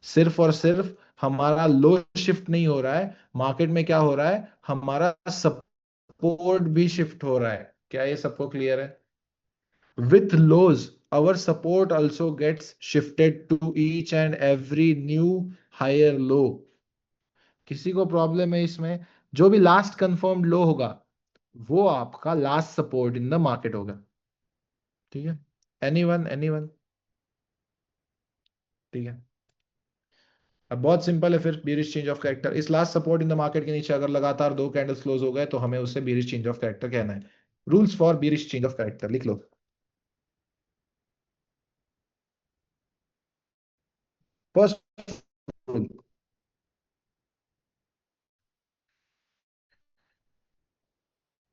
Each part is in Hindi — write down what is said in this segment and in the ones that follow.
सिर्फ और सिर्फ हमारा लो शिफ्ट नहीं हो रहा है, मार्केट में क्या हो रहा है, हमारा सपोर्ट भी शिफ्ट हो रहा है। क्या ये सबको क्लियर है? With lows, our support also gets shifted to each and every new higher low. किसी को प्रॉब्लम है इसमें? जो भी लास्ट कंफर्म्ड लो होगा वो आपका last support in the market होगा। ठीक है? Anyone anyone? ठीक है। अब बहुत सिंपल है फिर बीरिश चेंज ऑफ कैरेक्टर। इस last support in the market के नीचे अगर लगातार दो कैंडल्स क्लोज हो गए तो हमें उससे बीरिश चेंज ऑफ कैरेक्टर कहना है। Rules for bearish change of character लिख लो। First rule,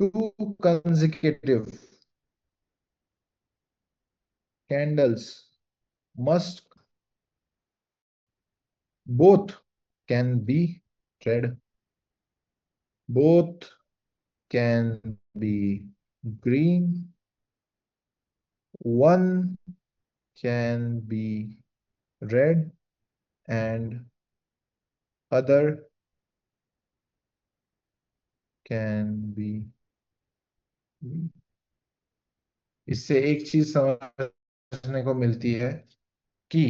two consecutive candles must both can be red, both can be green, one can be red and other can be green. इससे एक चीज समझने को मिलती है कि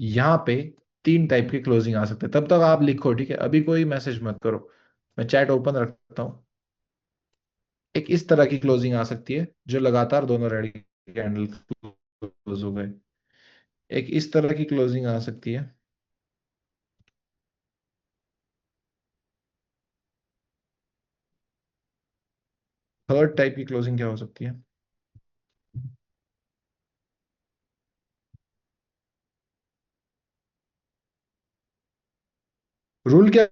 यहाँ पे तीन टाइप की क्लोजिंग आ सकते हैं। तब तक आप लिखो, ठीक है? अभी कोई मैसेज मत करो, मैं चैट ओपन रखता हूँ। एक इस तरह की क्लोजिंग आ सकती है जो लगातार दोनों रेड कैंडल क्लोज हो गए। एक इस तरह की क्लोजिंग आ सकती है। थर्ड टाइप की क्लोजिंग क्या हो सकती है? रूल क्या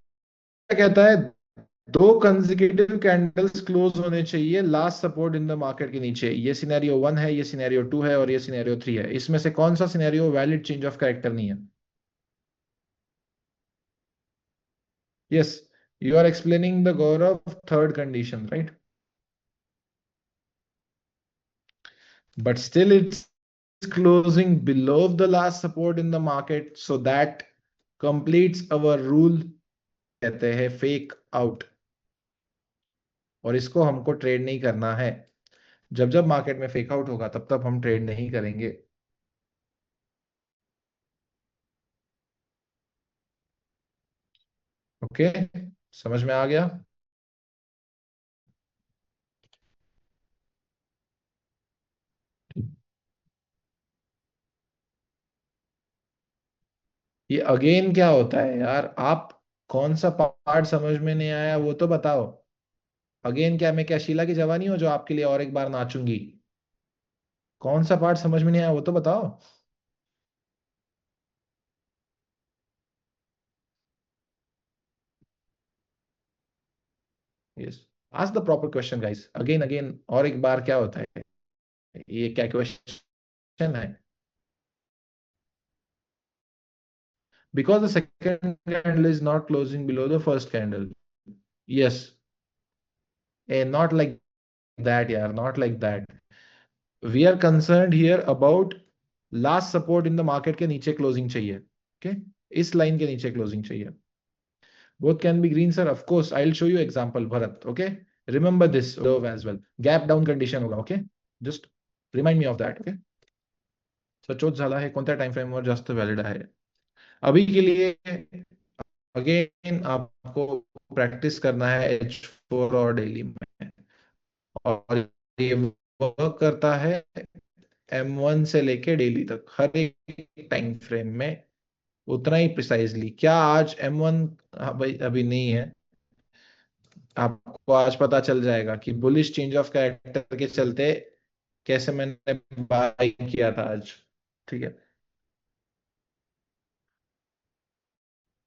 कहता है? दो कंसेक्यूटिव कैंडल्स क्लोज होने चाहिए last support in the market के नीचे। ये सिनेरियो वन है, ये सिनेरियो टू है और ये सिनेरियो थ्री है। इसमें से कौन सा scenario valid change of character नहीं है? Yes, you are explaining the Gaurav third condition, right? But still it's closing below the last support in the market, so that completes our rule, कहते हैं फेक आउट। और इसको हमको ट्रेड नहीं करना है। जब जब मार्केट में फेक आउट होगा तब तब हम ट्रेड नहीं करेंगे। ओके, समझ में आ गया? ये अगेन क्या होता है यार? आप कौन सा पार्ट समझ में नहीं आया वो तो बताओ। अगेन क्या, मैं क्या शीला की जवानी हो जो आपके लिए और एक बार नाचूंगी? कौन सा पार्ट समझ में नहीं आया वो तो बताओ। Yes, ask the proper question guys, again again और एक बार क्या होता है? ये क्या क्वेश्चन है? Because the second candle is not closing below the first candle. Yes, not like that, yaar, not like that. We are concerned here about last support in the market के नीचे closing चाहिए। Okay, इस लाइन के नीचे closing चाहिए। Both can be green, sir. Of course, I'll show you example, Bharat. Okay, remember this as well. Gap down condition होगा। Okay, just remind me of that. Okay, सचोट झाला है कोणत्या टाइम फ्रेम वर जास्त व्हॅलिड आहे? अभी के लिए अगेन आपको प्रैक्टिस करना है H4 और डेली में। और ये वर्क करता है M1 से लेके डेली तक, हर एक टाइम फ्रेम में उतना ही प्रिसाइजली। क्या आज M1? हाँ भाई, अभी नहीं है। आपको आज पता चल जाएगा कि बुलिश चेंज ऑफ कैरेक्टर के चलते कैसे मैंने बाय किया था आज। ठीक है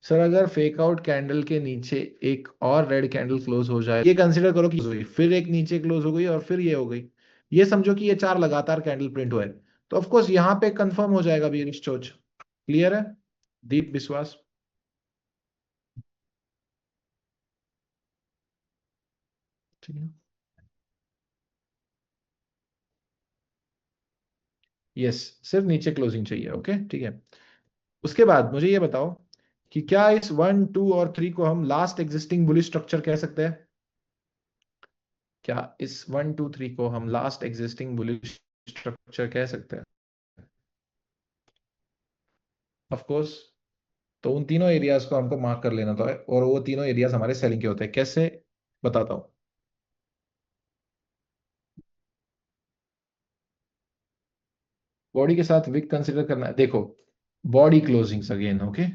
सर, अगर फेक आउट कैंडल के नीचे एक और रेड कैंडल क्लोज हो जाए, ये कंसीडर करो कि हुई, फिर एक नीचे क्लोज हो गई और फिर ये हो गई, ये समझो कि ये चार लगातार कैंडल प्रिंट हुए, तो ऑफ कोर्स यहाँ पे कंफर्म हो जाएगा बीरिश चोच। क्लियर है? दीप विश्वास? ठीक है। यस, सिर्फ नीचे क्लोजिंग चाहिए। ओके, ठीक है। उसके बाद मुझे ये बताओ कि क्या इस 1 2 और 3 को हम लास्ट एग्जिस्टिंग बुलिश स्ट्रक्चर कह सकते हैं? क्या इस 1 2 3 को हम लास्ट एग्जिस्टिंग बुलिश स्ट्रक्चर कह सकते हैं? Of course. तो उन तीनों एरियाज को हमको मार्क कर लेना था, और वो तीनों एरियाज हमारे सेलिंग के होते हैं। कैसे? बताता हूँ। बॉडी के साथ विक कंसिडर करना है, देखो। Body closings again, okay.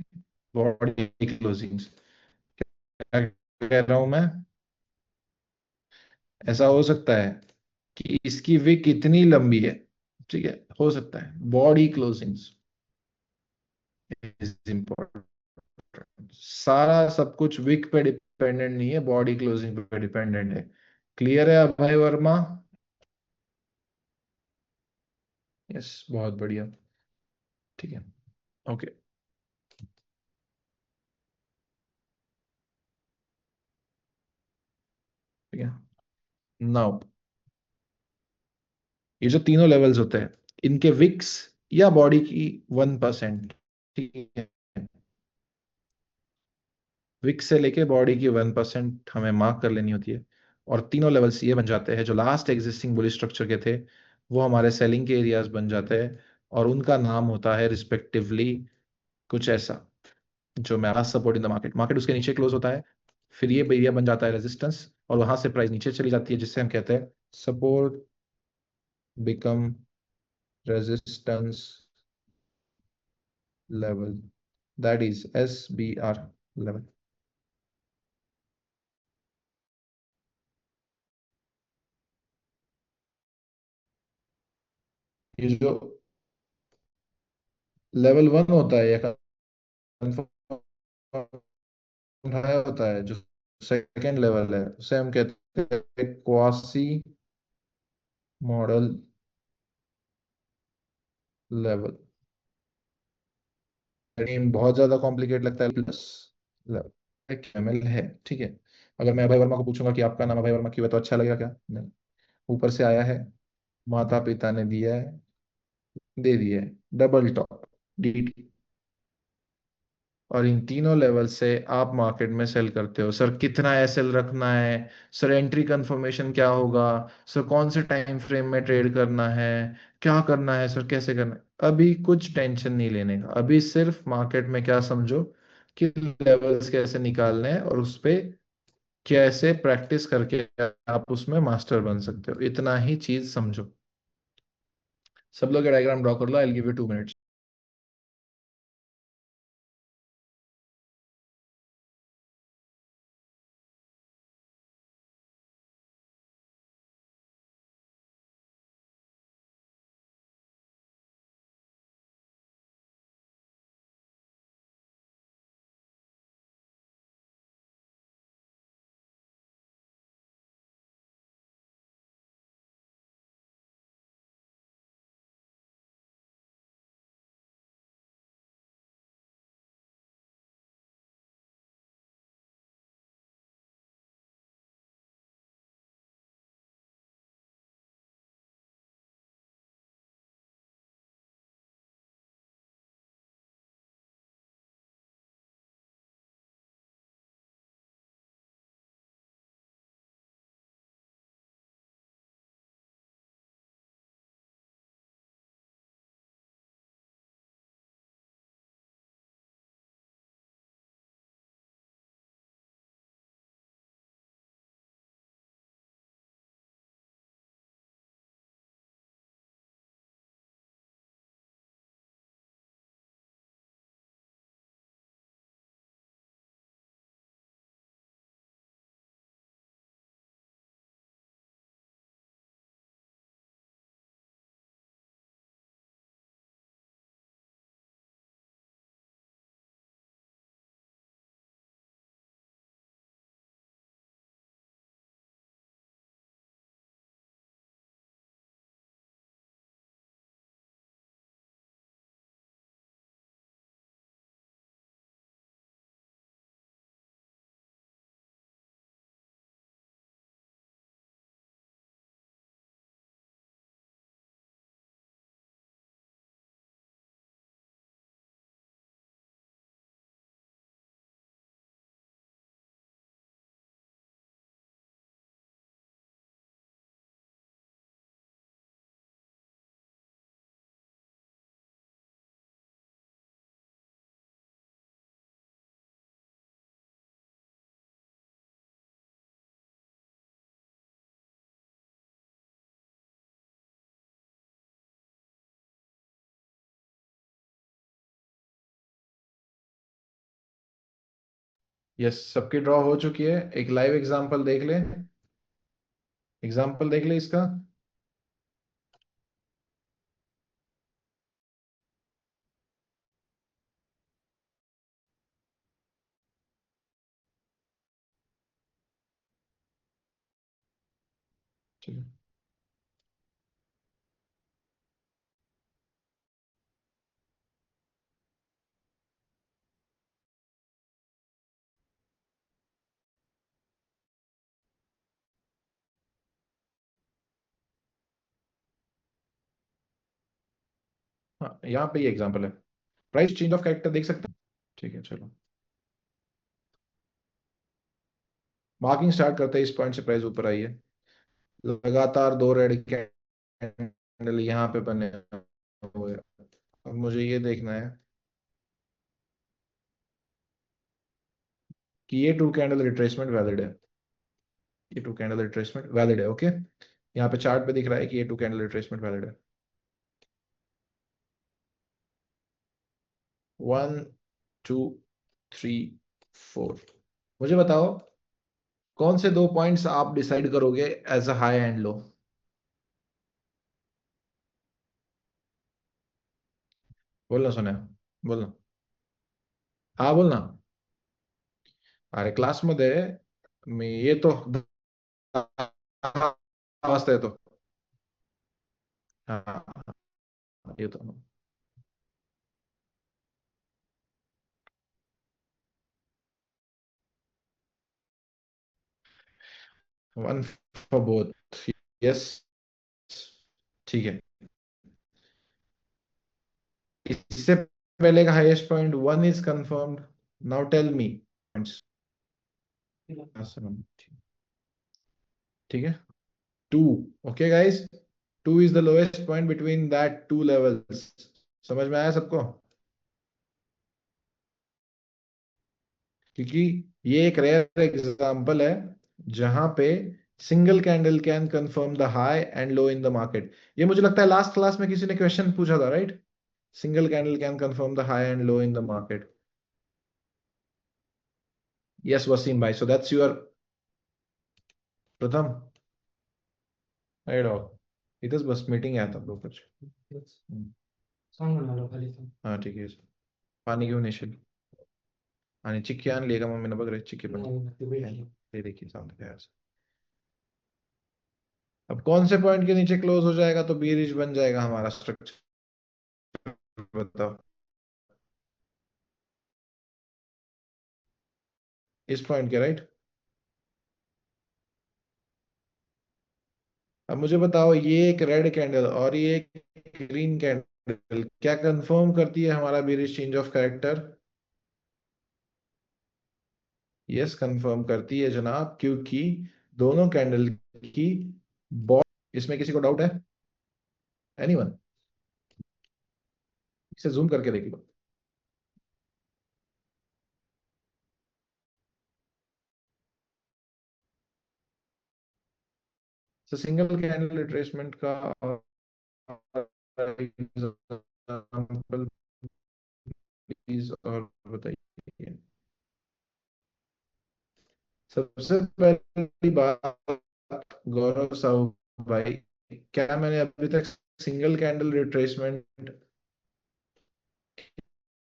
Body closings. क्या कह रहा हूं मैं? ऐसा हो सकता है कि इसकी विक इतनी लंबी है, ठीक है, हो सकता है। Body closings is important. सारा सब कुछ विक पे डिपेंडेंट नहीं है, बॉडी क्लोजिंग पे डिपेंडेंट है। क्लियर है अभय वर्मा? यस, बहुत बढ़िया। ठीक है। ओके। ठीक है। नाउ, ये जो तीनों लेवल्स होते हैं, इनके विक्स या बॉडी की 1%, ठीक है, विक्स से लेके बॉडी की 1% हमें मार्क कर लेनी होती है। और तीनों लेवल्स ये बन जाते हैं, जो लास्ट एग्जिस्टिंग बुलिश स्ट्रक्चर के थे, वो हमारे सेलिंग के एरियाज बन जाते हैं। और उनका नाम होता है रिस्पेक्टिवली कुछ ऐसा, जो मैं last support in the market, market उसके नीचे क्लोज होता है, फिर ये एरिया बन जाता है रेजिस्टेंस, और वहां से प्राइस नीचे चली जाती है, जिससे हम कहते हैं support become resistance level, that is SBR level. ये जो लेवल 1 होता है, या कंफर्म होता है, जो सेकंड लेवल है, उसे हम कहते हैं क्वासी मॉडल लेवल। नेम बहुत ज्यादा कॉम्प्लिकेट लगता है, प्लस ML है, ठीक है। अगर मैं अभय वर्मा को पूछूंगा कि आपका नाम अभय वर्मा क्यों है, तो अच्छा लगेगा क्या? नहीं। ऊपर से आया है, माता पिता ने दिया है, दे दिया है, डबल टॉप, DT। और इन तीनों लेवल से आप मार्केट में सेल करते हो। सर कितना SL रखना है? सर एंट्री कंफर्मेशन क्या होगा? सर कौन से टाइम फ्रेम में ट्रेड करना है? क्या करना है सर, कैसे करना है? अभी कुछ टेंशन नहीं लेने का, अभी सिर्फ मार्केट में क्या समझो कि लेवल्स कैसे निकालने हैं, और उस पे कैसे प्रैक्टिस करके आप उसमें मास्टर बन सकते हो, इतना ही चीज समझो। सब लोग डायग्राम ड्रॉ कर लो, I will give you 2 minutes. Yes, सबकी ड्रॉ हो चुकी है। एक लाइव एग्जांपल देख ले, एग्जांपल देख ले इसका। ठीक है। हाँ, यहाँ पे ये एग्जांपल है। प्राइस चेंज ऑफ कैरेक्टर देख सकते हैं। ठीक है, चलो मार्किंग स्टार्ट करते हैं। इस पॉइंट से प्राइस ऊपर आई है। लगातार दो रेड कैंडल यहाँ पे बने हुए हैं। अब मुझे ये देखना है कि ये टू कैंडल रिट्रेसमेंट वैलिड है। ये टू कैंडल रिट्रेसमेंट वैलिड है, ओके। यहाँ पे चार्ट पे दिख रहा है कि ये टू कैंडल रिट्रेसमेंट वैलिड है। 1 2 3 4। मुझे बताओ कौन से दो पॉइंट्स आप डिसाइड करोगे as a high and low. बोलना सुना, बोलना। हाँ बोलना। अरे क्लास में दे। मैं ये तो वास्ते है तो। हाँ, ये तो 1 फॉर बोथ। यस, ठीक है। इससे पहले का highest point 1 is confirmed. Now tell me points. ठीक है। 2। Okay guys, 2 is the lowest point between that two levels. समझ में आया सबको? क्योंकि ये एक रेयर एग्जांपल है जहां पे single candle can confirm the high and low in the market. ये मुझे लगता है लास्ट क्लास में किसी ने क्वेश्चन पूछा था, right? Single candle can confirm the high and low in the market. Yes Waseem भाई, सो दैट्स योर प्रथम एड ऑफ इधर बस मीटिंग आया था ब्रो कुछ। हाँ ठीक है। पानी क्यों नहीं? आणि चिक्की आणली का मम्मीने? बघ रे चिक्की पण ये देखिए सामने है। अब कौन से पॉइंट के नीचे क्लोज हो जाएगा तो बी रिज बन जाएगा हमारा स्ट्रक्चर? बताओ। इस पॉइंट के राइट। अब मुझे बताओ ये एक रेड कैंडल और ये एक ग्रीन कैंडल क्या कंफर्म करती है हमारा bearish change of character? Yes, confirm करती है जनाब, क्योंकि दोनों कैंडल की बॉडी। इसमें किसी को डाउट है? एनीवन? इसे जूम करके देख लो। सिंगल कैंडल रिट्रेसमेंट का एग्जांपल प्लीज और बताइए। सबसे पहली बात, गौरव साहू भाई, क्या मैंने अभी तक सिंगल कैंडल रिट्रेसमेंट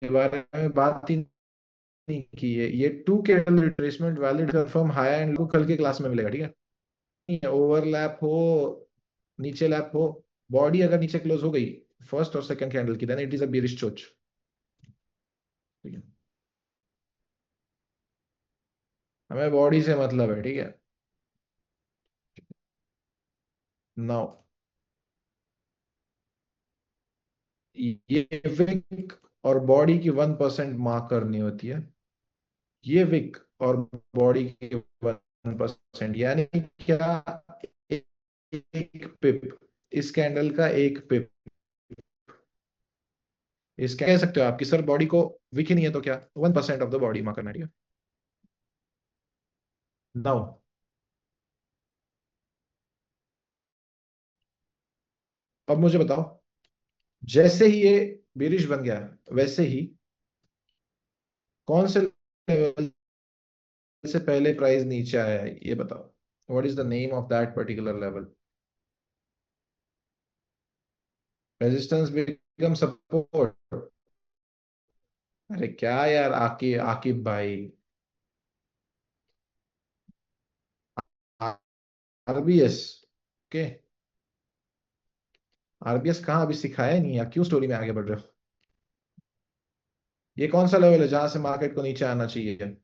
के बारे में बात ही नहीं की है? ये two candle retracement valid confirm high and low कल के क्लास में मिलेगा, ठीक है? ओवरलैप हो, नीचे लैप हो, बॉडी अगर नीचे क्लोज हो गई फर्स्ट और सेकंड कैंडल की, then it is a bearish choch. ठीक है, हमें बॉडी से मतलब है, ठीक है। नाउ ये विक और बॉडी की 1% मार्क करनी होती है। ये विक और बॉडी की 1%, यानी क्या? एक पिप, इस कैंडल का एक पिप। इस कह सकते हो आप कि सर बॉडी को विक ही नहीं है तो क्या? 1% ऑफ द बॉडी मार्क करना है। नाउ अब मुझे बताओ, जैसे ही ये बेरिश बन गया वैसे ही कौन से लेवल से पहले प्राइस नीचे आया है, ये बताओ। What is the name of that particular level? Resistance become support. अरे क्या यार, आकिब भाई। आरबीएस। ओके। आरबीएस कहाँ, अभी सिखाया ही नहीं यार, क्यों स्टोरी में आगे बढ़ रहे हो? ये कौन सा लेवल है जहां से मार्केट को नीचे आना चाहिए?